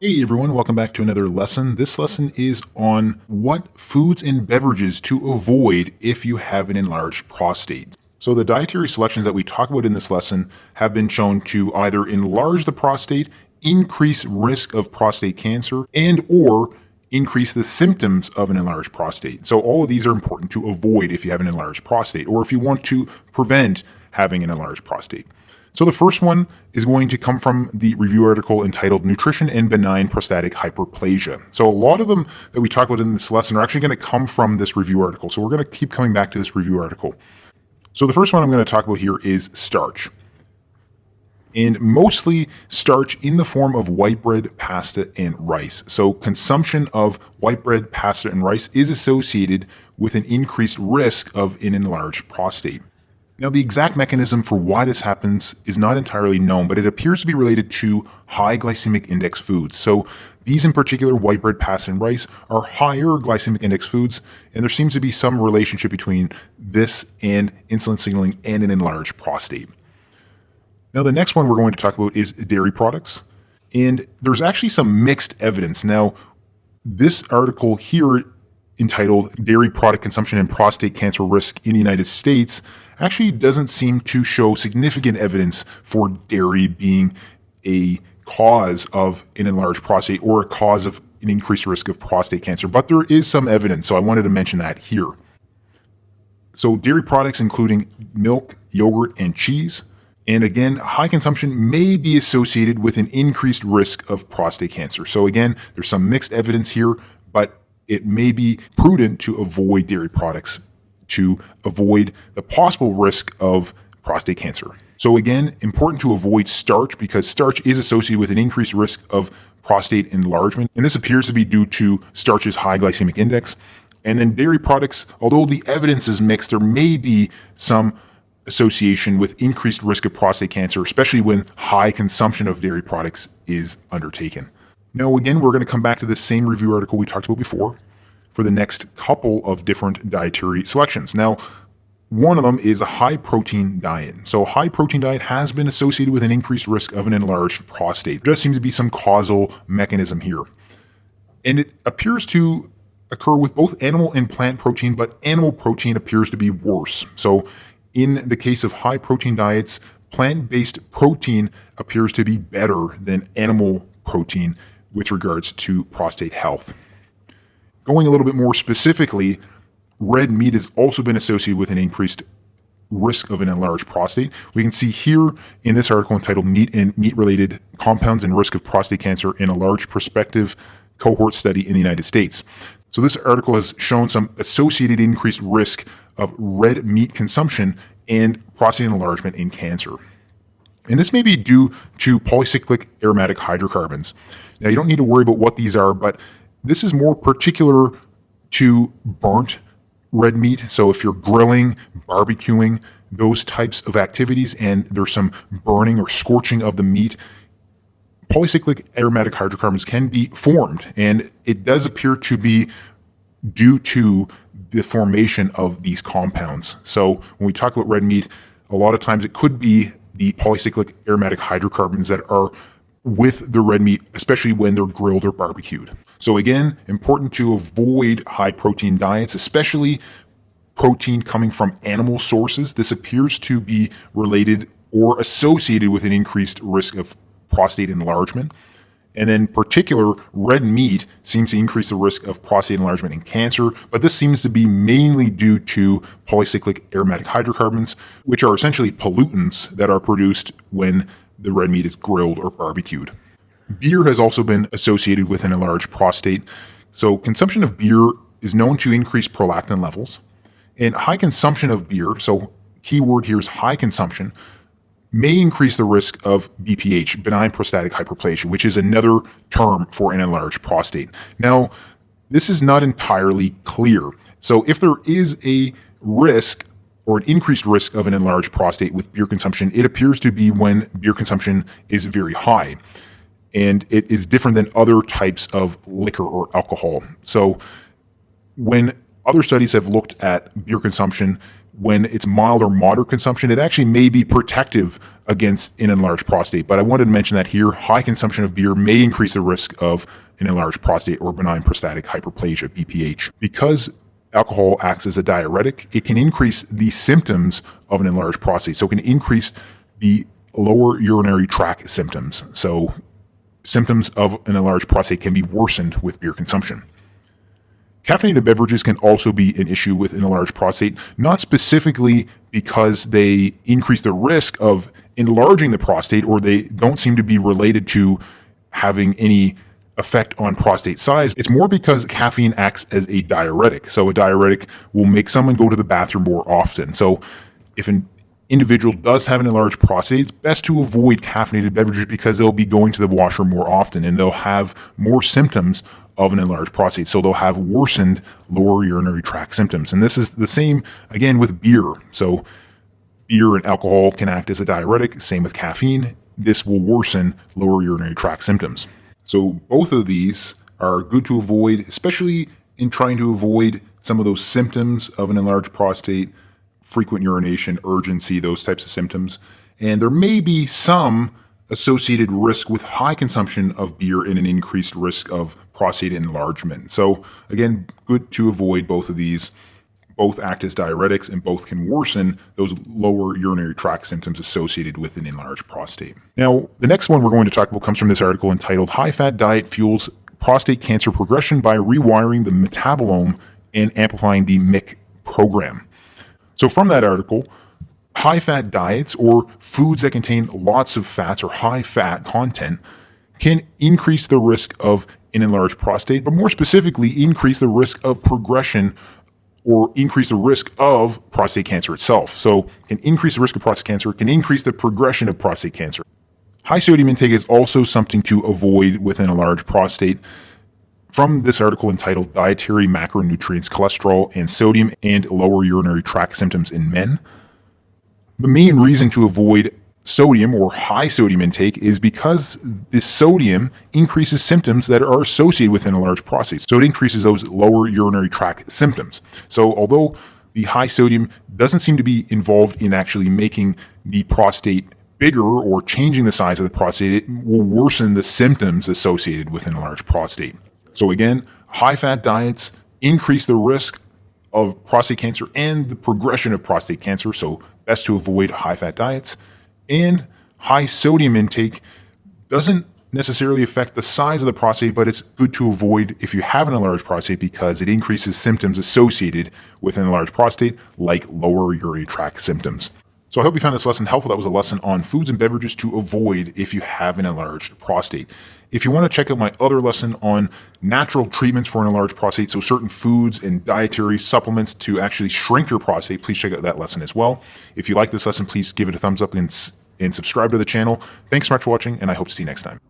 Hey everyone, welcome back to another lesson. This lesson is on what foods and beverages to avoid if you have an enlarged prostate. So the dietary selections that we talk about in this lesson have been shown to either enlarge the prostate, increase risk of prostate cancer, and or increase the symptoms of an enlarged prostate. So all of these are important to avoid if you have an enlarged prostate or if you want to prevent having an enlarged prostate. So the first one is going to come from the review article entitled Nutrition and Benign Prostatic Hyperplasia. So a lot of them that we talk about in this lesson are actually going to come from this review article. So we're going to keep coming back to this review article. So the first one I'm going to talk about here is starch. And mostly starch in the form of white bread, pasta, and rice. So consumption of white bread, pasta, and rice is associated with an increased risk of an enlarged prostate. Now, the exact mechanism for why this happens is not entirely known, but it appears to be related to high glycemic index foods. So these in particular, white bread, pasta, and rice, are higher glycemic index foods, and there seems to be some relationship between this and insulin signaling and an enlarged prostate. Now, the next one we're going to talk about is dairy products, and there's actually some mixed evidence. Now, this article here entitled Dairy Product Consumption and Prostate Cancer Risk in the United States actually doesn't seem to show significant evidence for dairy being a cause of an enlarged prostate or a cause of an increased risk of prostate cancer, but there is some evidence, so I wanted to mention that here. So dairy products including milk, yogurt, and cheese, and again, high consumption may be associated with an increased risk of prostate cancer. So again, there's some mixed evidence here, but it may be prudent to avoid dairy products to avoid the possible risk of prostate cancer. So again, important to avoid starch because starch is associated with an increased risk of prostate enlargement. And this appears to be due to starch's high glycemic index. And then dairy products, although the evidence is mixed, there may be some association with increased risk of prostate cancer, especially when high consumption of dairy products is undertaken. Now, again, we're going to come back to the same review article we talked about before for the next couple of different dietary selections. Now, one of them is a high protein diet. So a high protein diet has been associated with an increased risk of an enlarged prostate. There does seem to be some causal mechanism here. And it appears to occur with both animal and plant protein, but animal protein appears to be worse. So in the case of high protein diets, plant-based protein appears to be better than animal protein with regards to prostate health. Going a little bit more specifically, red meat has also been associated with an increased risk of an enlarged prostate. We can see here in this article entitled Meat and Meat-Related Compounds and Risk of Prostate Cancer in a Large Prospective Cohort Study in the United States. So this article has shown some associated increased risk of red meat consumption and prostate enlargement in cancer. And this may be due to polycyclic aromatic hydrocarbons. Now, you don't need to worry about what these are, but this is more particular to burnt red meat. So if you're grilling, barbecuing, those types of activities, and there's some burning or scorching of the meat, polycyclic aromatic hydrocarbons can be formed. And it does appear to be due to the formation of these compounds. So when we talk about red meat, a lot of times it could be the polycyclic aromatic hydrocarbons that are with the red meat, especially when they're grilled or barbecued. So again, important to avoid high protein diets, especially protein coming from animal sources. This appears to be related or associated with an increased risk of prostate enlargement. And then particular red meat seems to increase the risk of prostate enlargement and cancer, but this seems to be mainly due to polycyclic aromatic hydrocarbons, which are essentially pollutants that are produced when the red meat is grilled or barbecued. Beer has also been associated with an enlarged prostate. So consumption of beer is known to increase prolactin levels, and high consumption of beer, so key word here is high consumption, may increase the risk of BPH, benign prostatic hyperplasia, which is another term for an enlarged prostate. Now, this is not entirely clear. So if there is a risk or an increased risk of an enlarged prostate with beer consumption, it appears to be when beer consumption is very high. And it is different than other types of liquor or alcohol. So when other studies have looked at beer consumption when it's mild or moderate consumption, it actually may be protective against an enlarged prostate. But I wanted to mention that here, high consumption of beer may increase the risk of an enlarged prostate or benign prostatic hyperplasia, BPH. Because alcohol acts as a diuretic, it can increase the symptoms of an enlarged prostate. So it can increase the lower urinary tract symptoms. So symptoms of an enlarged prostate can be worsened with beer consumption. Caffeinated beverages can also be an issue with an enlarged prostate, not specifically because they increase the risk of enlarging the prostate, or they don't seem to be related to having any effect on prostate size. It's more because caffeine acts as a diuretic. So a diuretic will make someone go to the bathroom more often. So if an individual does have an enlarged prostate, it's best to avoid caffeinated beverages because they'll be going to the washroom more often and they'll have more symptoms of an enlarged prostate. So they'll have worsened lower urinary tract symptoms. And this is the same again with beer. So beer and alcohol can act as a diuretic, same with caffeine. This will worsen lower urinary tract symptoms. So both of these are good to avoid, especially in trying to avoid some of those symptoms of an enlarged prostate, frequent urination, urgency, those types of symptoms. And there may be some associated risk with high consumption of beer and an increased risk of prostate enlargement. So again, good to avoid both of these. Both act as diuretics and both can worsen those lower urinary tract symptoms associated with an enlarged prostate. Now, the next one we're going to talk about comes from this article entitled "High Fat Diet Fuels Prostate Cancer Progression by Rewiring the Metabolome and Amplifying the MIC Program." So from that article, high-fat diets, or foods that contain lots of fats or high fat content, can increase the risk of an enlarged prostate, but more specifically, increase the risk of progression or increase the risk of prostate cancer itself. So can increase the risk of prostate cancer, can increase the progression of prostate cancer. High sodium intake is also something to avoid with an enlarged prostate. From this article entitled "Dietary Macronutrients, Cholesterol, and Sodium and Lower Urinary Tract Symptoms in Men." The main reason to avoid sodium or high sodium intake is because the sodium increases symptoms that are associated with an enlarged prostate. So it increases those lower urinary tract symptoms. So although the high sodium doesn't seem to be involved in actually making the prostate bigger or changing the size of the prostate, it will worsen the symptoms associated with an enlarged prostate. So again, high-fat diets increase the risk of prostate cancer and the progression of prostate cancer, so best to avoid high-fat diets. And high sodium intake doesn't necessarily affect the size of the prostate, but it's good to avoid if you have an enlarged prostate because it increases symptoms associated with an enlarged prostate, like lower urinary tract symptoms. So I hope you found this lesson helpful. That was a lesson on foods and beverages to avoid if you have an enlarged prostate. If you want to check out my other lesson on natural treatments for an enlarged prostate, so certain foods and dietary supplements to actually shrink your prostate, please check out that lesson as well. If you like this lesson, please give it a thumbs up and subscribe to the channel. Thanks so much for watching, and I hope to see you next time.